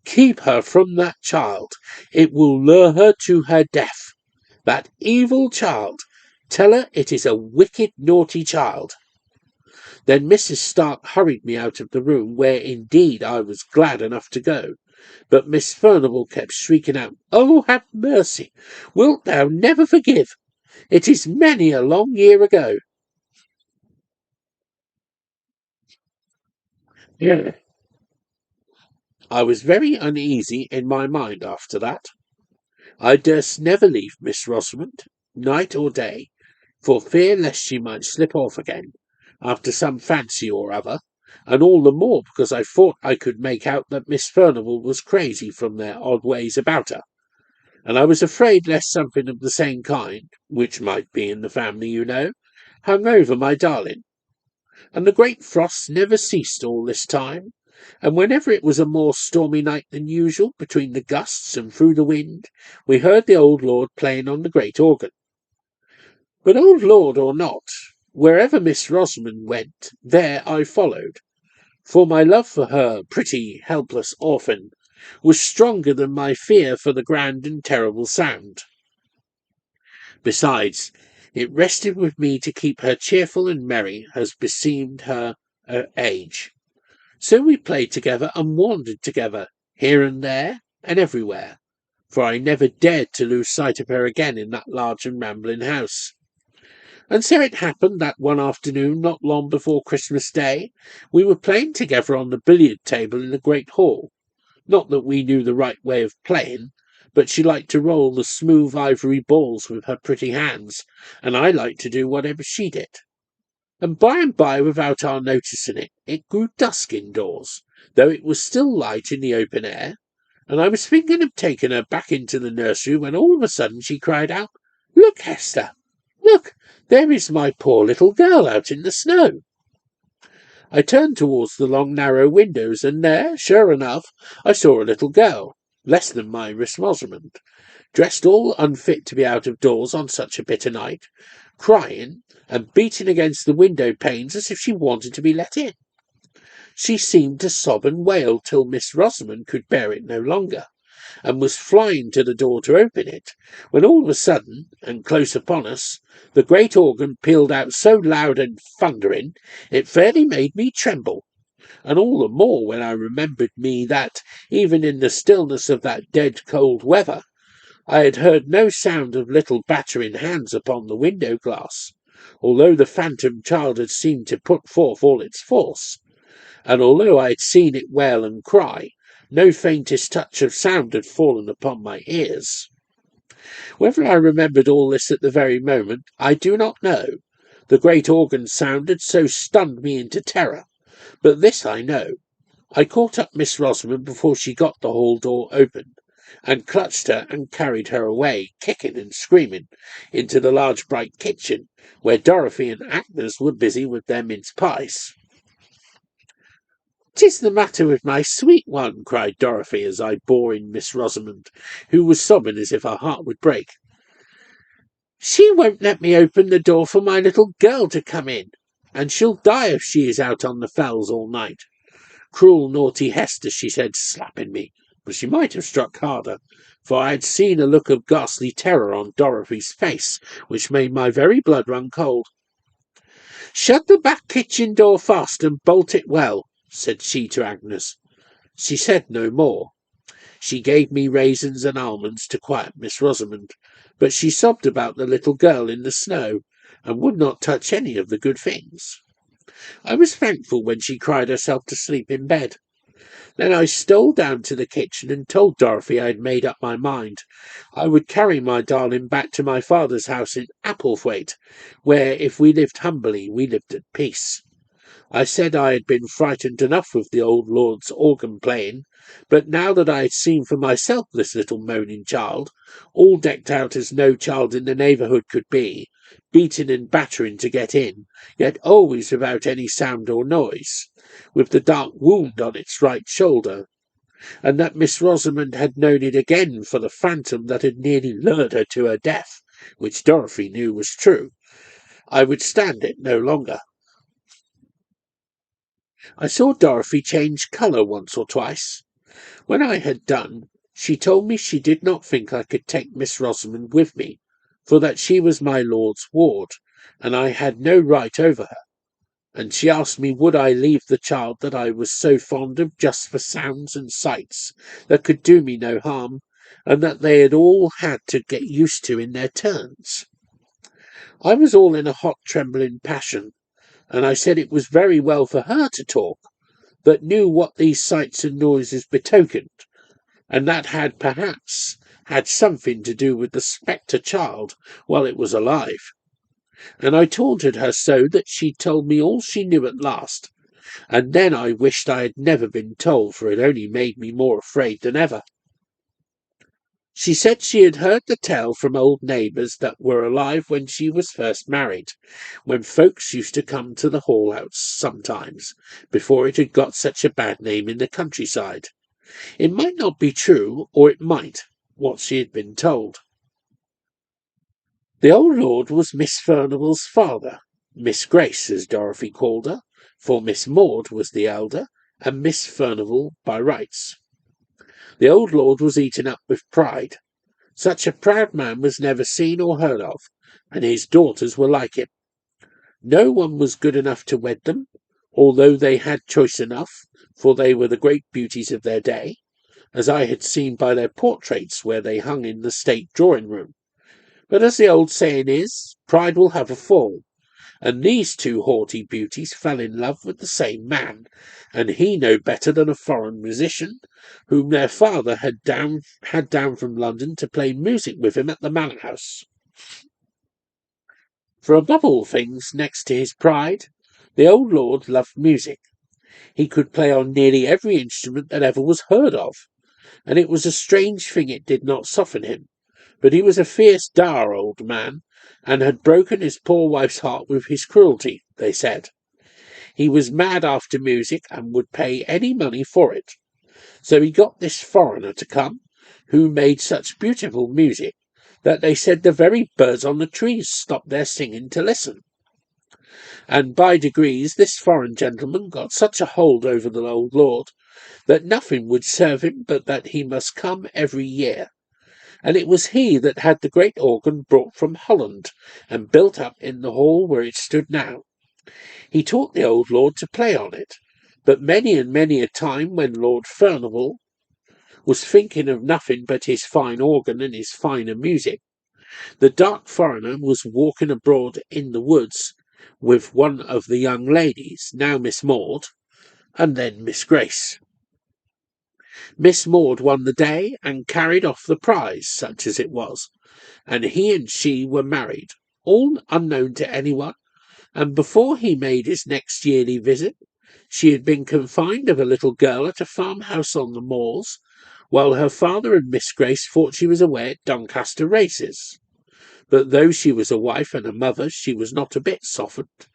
keep her from that child. It will lure her to her death. That evil child. Tell her it is a wicked, naughty child." Then Mrs. Stark hurried me out of the room, where indeed I was glad enough to go. But Miss Furnivall kept shrieking out, "Oh, have mercy! Wilt thou never forgive? It is many a long year ago." Yeah. I was very uneasy in my mind after that. I durst never leave Miss Rosamond, night or day, for fear lest she might slip off again, after some fancy or other, and all the more because I thought I could make out that Miss Furnivall was crazy from their odd ways about her, and I was afraid lest something of the same kind, which might be in the family, you know, hung over my darling. And the great frosts never ceased all this time, and whenever it was a more stormy night than usual, between the gusts and through the wind, we heard the old lord playing on the great organ. But old lord or not, wherever Miss Rosamond went, there I followed, for my love for her pretty, helpless orphan was stronger than my fear for the grand and terrible sound. Besides, it rested with me to keep her cheerful and merry as beseemed her age. So we played together and wandered together, here and there and everywhere, for I never dared to lose sight of her again in that large and rambling house. And so it happened that one afternoon, not long before Christmas Day, we were playing together on the billiard table in the great hall. Not that we knew the right way of playing, but she liked to roll the smooth ivory balls with her pretty hands, and I liked to do whatever she did. And by, without our noticing it, it grew dusk indoors, though it was still light in the open air, and I was thinking of taking her back into the nursery when all of a sudden she cried out, "Look, Hester! Look! There is my poor little girl out in the snow." I turned towards the long narrow windows, and there, sure enough, I saw a little girl, less than my Miss Rosamond, dressed all unfit to be out of doors on such a bitter night, crying and beating against the window panes as if she wanted to be let in. She seemed to sob and wail till Miss Rosamond could bear it no longer, and was flying to the door to open it, when all of a sudden, and close upon us, the great organ pealed out so loud and thundering, it fairly made me tremble, and all the more when I remembered me that, even in the stillness of that dead cold weather, I had heard no sound of little battering hands upon the window glass, although the phantom child had seemed to put forth all its force, and although I had seen it wail and cry, no faintest touch of sound had fallen upon my ears. Whether I remembered all this at the very moment, I do not know. The great organ sound had so stunned me into terror, but this I know. I caught up Miss Rosamond before she got the hall door open, and clutched her and carried her away, kicking and screaming, into the large bright kitchen, where Dorothy and Agnes were busy with their mince pies. "'Tis the matter with my sweet one?" cried Dorothy, as I bore in Miss Rosamond, who was sobbing as if her heart would break. "She won't let me open the door for my little girl to come in, and she'll die if she is out on the fells all night. Cruel, naughty Hester," she said, slapping me, but she might have struck harder, for I had seen a look of ghastly terror on Dorothy's face, which made my very blood run cold. "Shut the back kitchen door fast and bolt it well," said she to Agnes. She said no more. She gave me raisins and almonds to quiet Miss Rosamond, but she sobbed about the little girl in the snow, and would not touch any of the good things. I was thankful when she cried herself to sleep in bed. Then I stole down to the kitchen and told Dorothy I had made up my mind. I would carry my darling back to my father's house in Applethwaite, where, if we lived humbly, we lived at peace. I said I had been frightened enough with the old lord's organ playing, but now that I had seen for myself this little moaning child, all decked out as no child in the neighbourhood could be, beating and battering to get in, yet always without any sound or noise, with the dark wound on its right shoulder, and that Miss Rosamond had known it again for the phantom that had nearly lured her to her death, which Dorothy knew was true, I would stand it no longer. I saw Dorothy change colour once or twice. When I had done, she told me she did not think I could take Miss Rosamond with me, for that she was my lord's ward, and I had no right over her, and she asked me would I leave the child that I was so fond of just for sounds and sights that could do me no harm, and that they had all had to get used to in their turns. I was all in a hot trembling passion, and I said it was very well for her to talk, that knew what these sights and noises betokened, and that had perhaps had something to do with the spectre child while it was alive. And I taunted her so that she told me all she knew at last, and then I wished I had never been told, for it only made me more afraid than ever. She said she had heard the tale from old neighbours that were alive when she was first married, when folks used to come to the Hall House sometimes, before it had got such a bad name in the countryside. It might not be true, or it might, what she had been told. The old lord was Miss Furnival's father, Miss Grace, as Dorothy called her, for Miss Maud was the elder, and Miss Furnival by rights. The old lord was eaten up with pride. Such a proud man was never seen or heard of, and his daughters were like him. No one was good enough to wed them, although they had choice enough, for they were the great beauties of their day, as I had seen by their portraits where they hung in the state drawing-room. But as the old saying is, pride will have a fall, and these two haughty beauties fell in love with the same man, and he no better than a foreign musician, whom their father had down from London to play music with him at the manor house. For above all things, next to his pride, the old lord loved music. He could play on nearly every instrument that ever was heard of, and it was a strange thing it did not soften him. But he was a fierce, dour old man, and had broken his poor wife's heart with his cruelty, they said. He was mad after music, and would pay any money for it. So he got this foreigner to come, who made such beautiful music that they said the very birds on the trees stopped their singing to listen. And by degrees this foreign gentleman got such a hold over the old lord that nothing would serve him but that he must come every year. And it was he that had the great organ brought from Holland and built up in the hall where it stood now. He taught the old lord to play on it, but many and many a time when Lord Furnival was thinking of nothing but his fine organ and his finer music, the dark foreigner was walking abroad in the woods with one of the young ladies, now Miss Maud, and then Miss Grace. Miss Maud won the day and carried off the prize, such as it was, and he and she were married, all unknown to anyone, and before he made his next yearly visit, she had been confined of a little girl at a farmhouse on the moors, while her father and Miss Grace thought she was away at Doncaster races. But though she was a wife and a mother, she was not a bit softened,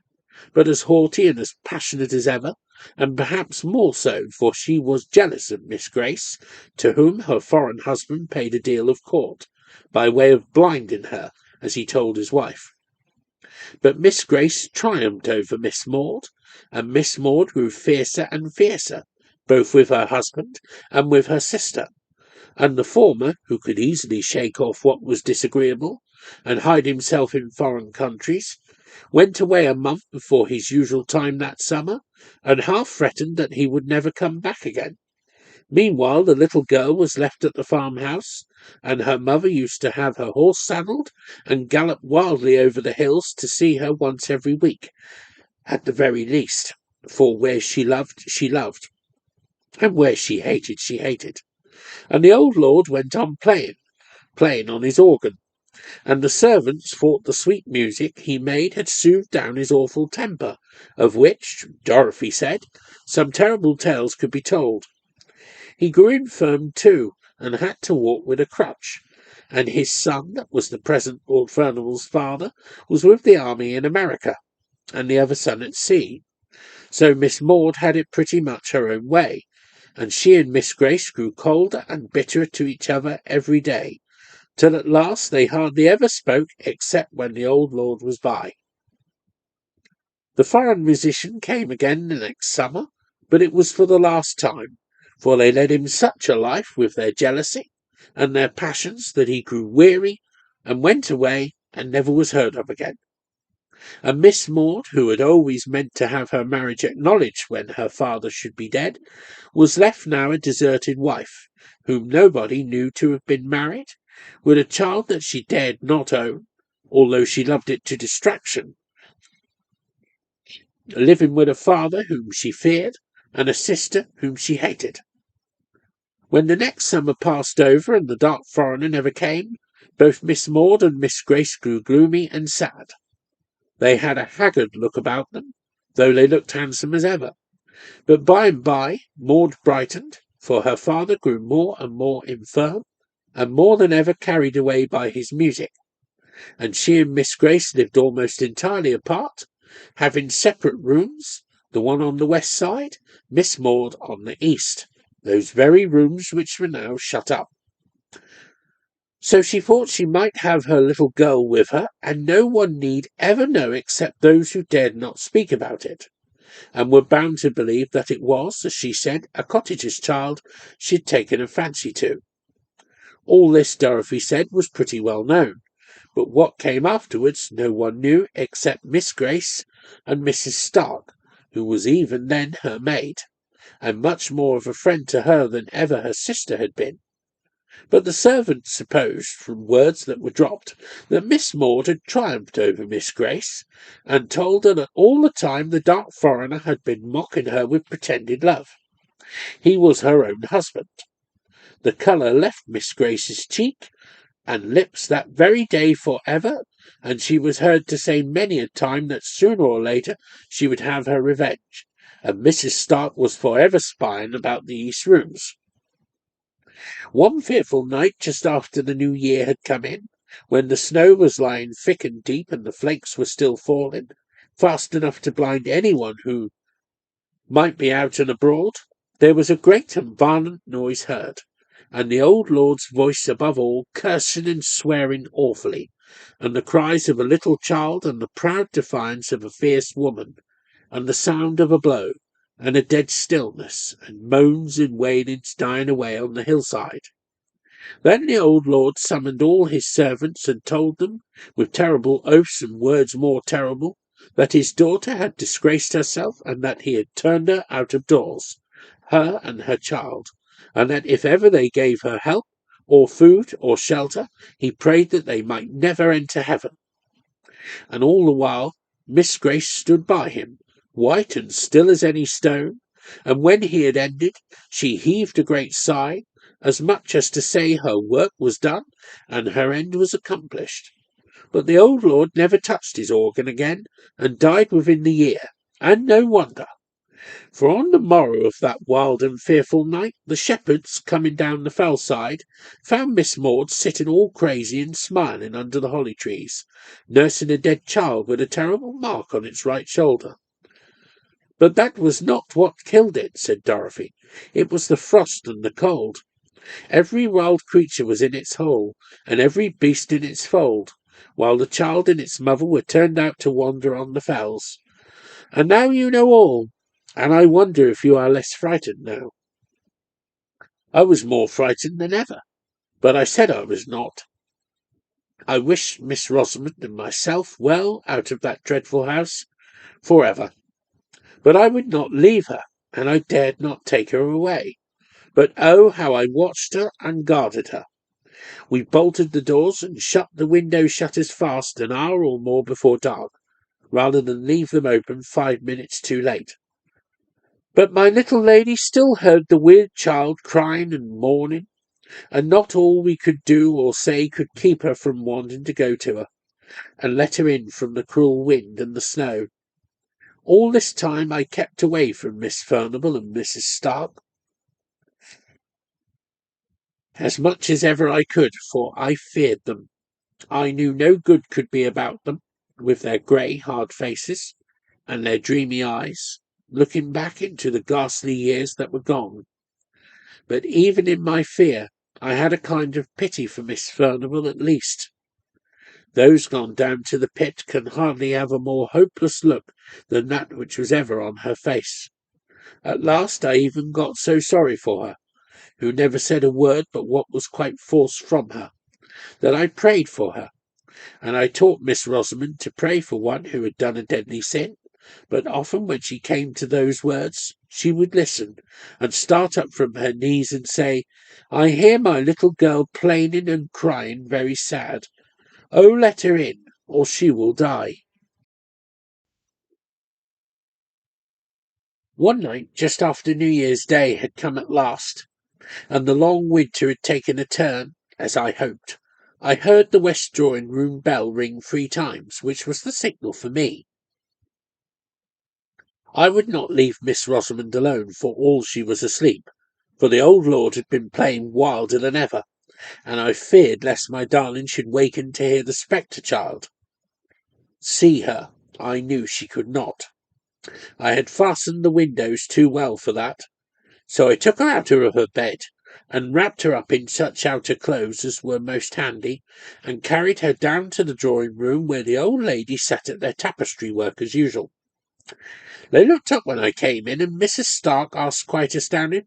but as haughty and as passionate as ever, and perhaps more so, for she was jealous of Miss Grace, to whom her foreign husband paid a deal of court, by way of blinding her, as he told his wife. But Miss Grace triumphed over Miss Maud, and Miss Maud grew fiercer and fiercer, both with her husband and with her sister, and the former, who could easily shake off what was disagreeable, and hide himself in foreign countries, went away a month before his usual time that summer, and half threatened that he would never come back again. Meanwhile the little girl was left at the farmhouse, and her mother used to have her horse saddled and gallop wildly over the hills to see her once every week, at the very least, for where she loved, she loved. and where she hated. And the old lord went on playing on his organ, and the servants thought the sweet music he made had soothed down his awful temper, of which, Dorothy said, some terrible tales could be told. He grew infirm too, and had to walk with a crutch, and his son, that was the present Lord Furnival's father, was with the army in America, and the other son at sea. So Miss Maud had it pretty much her own way, and she and Miss Grace grew colder and bitterer to each other every day, till at last they hardly ever spoke except when the old lord was by. The foreign musician came again the next summer, but it was for the last time, for they led him such a life with their jealousy and their passions that he grew weary and went away and never was heard of again. And Miss Maud, who had always meant to have her marriage acknowledged when her father should be dead, was left now a deserted wife, whom nobody knew to have been married, with a child that she dared not own, although she loved it to distraction, living with a father whom she feared, and a sister whom she hated. When the next summer passed over and the dark foreigner never came, both Miss Maud and Miss Grace grew gloomy and sad. They had a haggard look about them, though they looked handsome as ever. But by and by Maud brightened, for her father grew more and more infirm, and more than ever carried away by his music, and she and Miss Grace lived almost entirely apart, having separate rooms, the one on the west side, Miss Maud on the east, those very rooms which were now shut up. So she thought she might have her little girl with her, and no one need ever know except those who dared not speak about it, and were bound to believe that it was, as she said, a cottager's child she had taken a fancy to. All this, Dorothy said, was pretty well known, but what came afterwards no one knew except Miss Grace and Mrs. Stark, who was even then her maid, and much more of a friend to her than ever her sister had been. But the servants supposed, from words that were dropped, that Miss Maud had triumphed over Miss Grace, and told her that all the time the dark foreigner had been mocking her with pretended love. He was her own husband. The colour left Miss Grace's cheek and lips that very day for ever, and she was heard to say many a time that sooner or later she would have her revenge, and Mrs. Stark was for ever spying about the east rooms. One fearful night, just after the new year had come in, when the snow was lying thick and deep and the flakes were still falling, fast enough to blind anyone who might be out and abroad, there was a great and violent noise heard, and the old lord's voice above all, cursing and swearing awfully, and the cries of a little child, and the proud defiance of a fierce woman, and the sound of a blow, and a dead stillness, and moans and wailings dying away on the hillside. Then the old lord summoned all his servants and told them, with terrible oaths and words more terrible, that his daughter had disgraced herself, and that he had turned her out of doors, her and her child, and that if ever they gave her help, or food, or shelter, he prayed that they might never enter heaven. And all the while Miss Grace stood by him, white and still as any stone, and when he had ended, she heaved a great sigh, as much as to say her work was done, and her end was accomplished. But the old lord never touched his organ again, and died within the year, and no wonder. For on the morrow of that wild and fearful night, the shepherds, coming down the fell side, found Miss Maud sitting all crazy and smiling under the holly trees, nursing a dead child with a terrible mark on its right shoulder. But that was not what killed it, said Dorothy. It was the frost and the cold. Every wild creature was in its hole, and every beast in its fold, while the child and its mother were turned out to wander on the fells. And now you know all, and I wonder if you are less frightened now. I was more frightened than ever, but I said I was not. I wished Miss Rosamond and myself well out of that dreadful house for ever, but I would not leave her, and I dared not take her away. But oh, how I watched her and guarded her! We bolted the doors and shut the window shutters fast an hour or more before dark, rather than leave them open 5 minutes too late. But my little lady still heard the weird child crying and mourning, and not all we could do or say could keep her from wanting to go to her, and let her in from the cruel wind and the snow. All this time I kept away from Miss Furnivall and Mrs. Stark, as much as ever I could, for I feared them. I knew no good could be about them, with their grey, hard faces, and their dreamy eyes, looking back into the ghastly years that were gone. But even in my fear, I had a kind of pity for Miss Furnivall at least. Those gone down to the pit can hardly have a more hopeless look than that which was ever on her face. At last I even got so sorry for her, who never said a word but what was quite forced from her, that I prayed for her, and I taught Miss Rosamond to pray for one who had done a deadly sin. But often when she came to those words, she would listen, and start up from her knees and say, "I hear my little girl plaining and crying very sad. Oh, let her in, or she will die." One night, just after New Year's Day had come at last, and the long winter had taken a turn, as I hoped, I heard the west drawing-room bell ring 3 times, which was the signal for me. I would not leave Miss Rosamond alone for all she was asleep, for the old lord had been playing wilder than ever, and I feared lest my darling should waken to hear the spectre child. See her, I knew she could not. I had fastened the windows too well for that, so I took her out of her bed, and wrapped her up in such outer clothes as were most handy, and carried her down to the drawing-room where the old lady sat at their tapestry work as usual. They looked up when I came in, and Mrs. Stark asked quite astounded,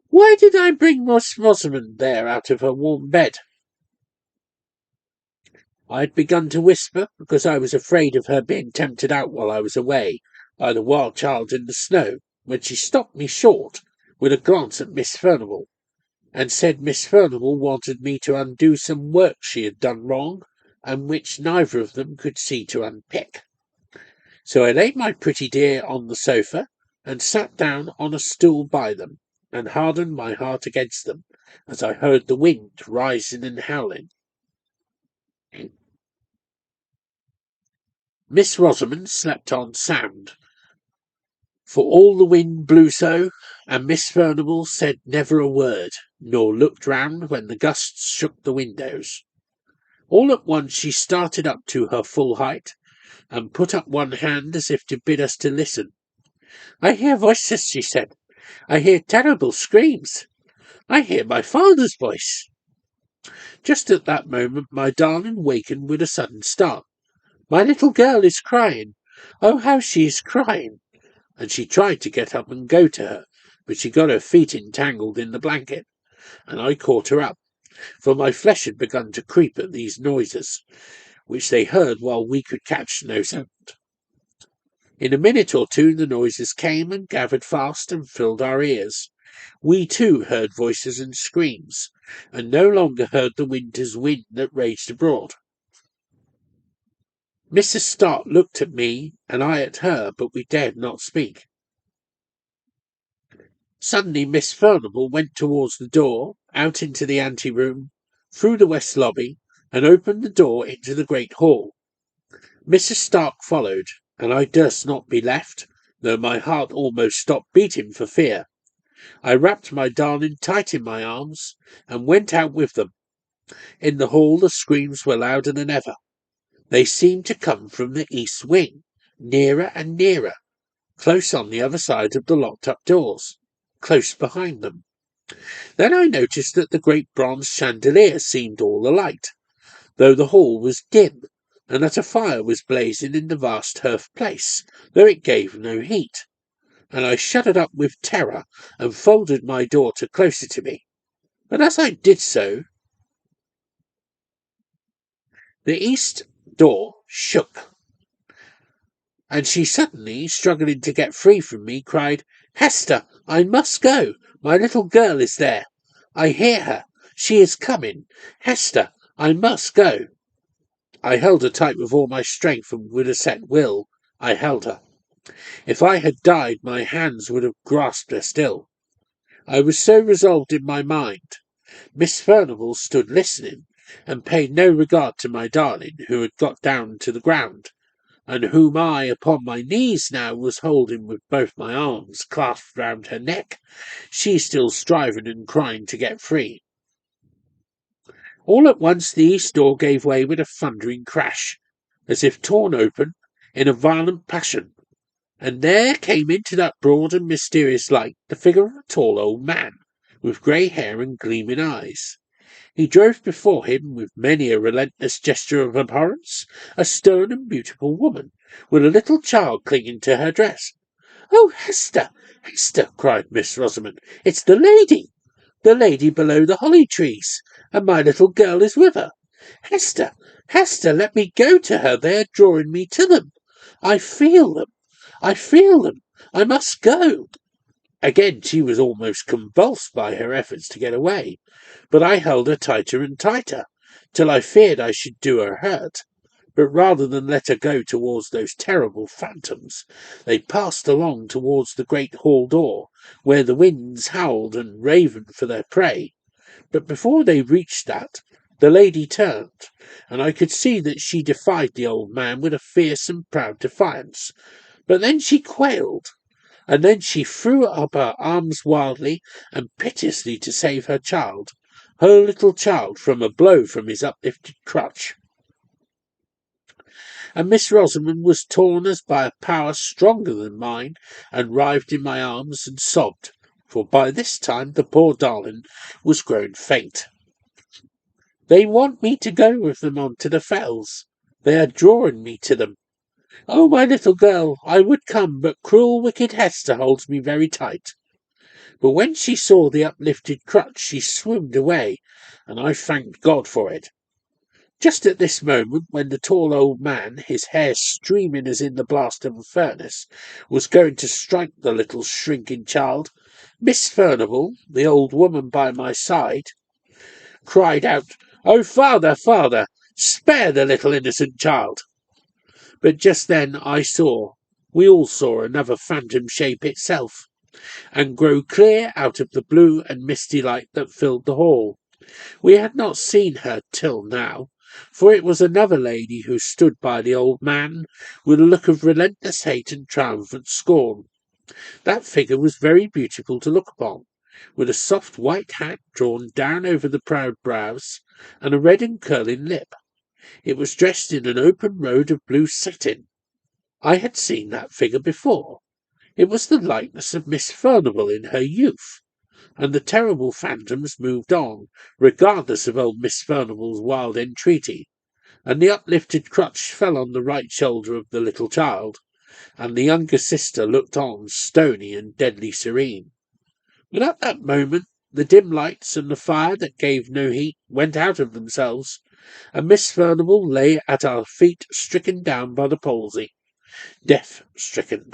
"Why did I bring Miss Rosamond there out of her warm bed?" I had begun to whisper, because I was afraid of her being tempted out while I was away by the wild child in the snow, when she stopped me short with a glance at Miss Furnivall, and said Miss Furnivall wanted me to undo some work she had done wrong, and which neither of them could see to unpick. So I laid my pretty dear on the sofa, and sat down on a stool by them, and hardened my heart against them, as I heard the wind rising and howling. Miss Rosamond slept on sound, for all the wind blew so, and Miss Furnivall said never a word, nor looked round when the gusts shook the windows. All at once she started up to her full height, and put up one hand as if to bid us to listen. "I hear voices," she said. "I hear terrible screams. I hear my father's voice." Just at that moment my darling wakened with a sudden start. "My little girl is crying. Oh, how she is crying!" And she tried to get up and go to her, but she got her feet entangled in the blanket, and I caught her up, for my flesh had begun to creep at these noises, which they heard while we could catch no sound. In a minute or two the noises came and gathered fast and filled our ears. We too heard voices and screams, and no longer heard the winter's wind that raged abroad. Mrs. Stark looked at me, and I at her, but we dared not speak. Suddenly Miss Furnivall went towards the door, out into the ante-room, through the west lobby, and opened the door into the great hall. Mrs. Stark followed, and I durst not be left, though my heart almost stopped beating for fear. I wrapped my darling tight in my arms, and went out with them. In the hall the screams were louder than ever. They seemed to come from the east wing, nearer and nearer, close on the other side of the locked-up doors, close behind them. Then I noticed that the great bronze chandelier seemed all alight, though the hall was dim, and that a fire was blazing in the vast hearth place, though it gave no heat, and I shuddered up with terror, and folded my daughter closer to me. But as I did so, the east door shook, and she suddenly, struggling to get free from me, cried, "Hester, I must go. My little girl is there. I hear her. She is coming. Hester, I must go." I held her tight with all my strength, and with a set will I held her. If I had died, my hands would have grasped her still. I was so resolved in my mind. Miss Furnivall stood listening, and paid no regard to my darling, who had got down to the ground, and whom I, upon my knees now, was holding with both my arms clasped round her neck, she still striving and crying to get free. All at once the east door gave way with a thundering crash, as if torn open in a violent passion, and there came into that broad and mysterious light the figure of a tall old man, with grey hair and gleaming eyes. He drove before him, with many a relentless gesture of abhorrence, a stern and beautiful woman, with a little child clinging to her dress. "Oh, Hester, Hester!" cried Miss Rosamond. "It's the lady below the holly trees, and my little girl is with her. Hester, Hester, let me go to her. They are drawing me to them. I feel them. I feel them. I must go." Again she was almost convulsed by her efforts to get away, but I held her tighter and tighter, till I feared I should do her hurt. But rather than let her go towards those terrible phantoms, they passed along towards the great hall door, where the winds howled and ravened for their prey. But before they reached that, the lady turned, and I could see that she defied the old man with a fierce and proud defiance. But then she quailed, and then she threw up her arms wildly and piteously to save her child, her little child, from a blow from his uplifted crutch. And Miss Rosamond was torn as by a power stronger than mine, and writhed in my arms and sobbed, for by this time the poor darling was grown faint. "They want me to go with them on to the fells. They are drawing me to them. Oh, my little girl, I would come, but cruel, wicked Hester holds me very tight." But when she saw the uplifted crutch, she swooned away, and I thanked God for it. Just at this moment, when the tall old man, his hair streaming as in the blast of a furnace, was going to strike the little shrinking child, Miss Furnivall, the old woman by my side, cried out, "Oh, father, father, spare the little innocent child!" But just then we all saw another phantom shape itself, and grow clear out of the blue and misty light that filled the hall. We had not seen her till now, for it was another lady who stood by the old man, with a look of relentless hate and triumphant scorn. That figure was very beautiful to look upon, with a soft white hat drawn down over the proud brows, and a red and curling lip. It was dressed in an open robe of blue satin. I had seen that figure before. It was the likeness of Miss Furnivall in her youth, and the terrible phantoms moved on, regardless of old Miss Furnivall's wild entreaty, and the uplifted crutch fell on the right shoulder of the little child, and the younger sister looked on, stony and deadly serene. But at that moment the dim lights and the fire that gave no heat went out of themselves, and Miss Furnivall lay at our feet, stricken down by the palsy, death-stricken.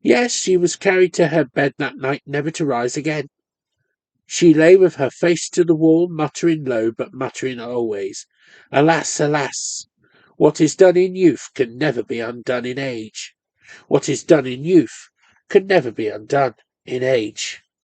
Yes, she was carried to her bed that night, never to rise again. She lay with her face to the wall, muttering low, but muttering always, "Alas, alas! What is done in youth can never be undone in age. What is done in youth can never be undone in age."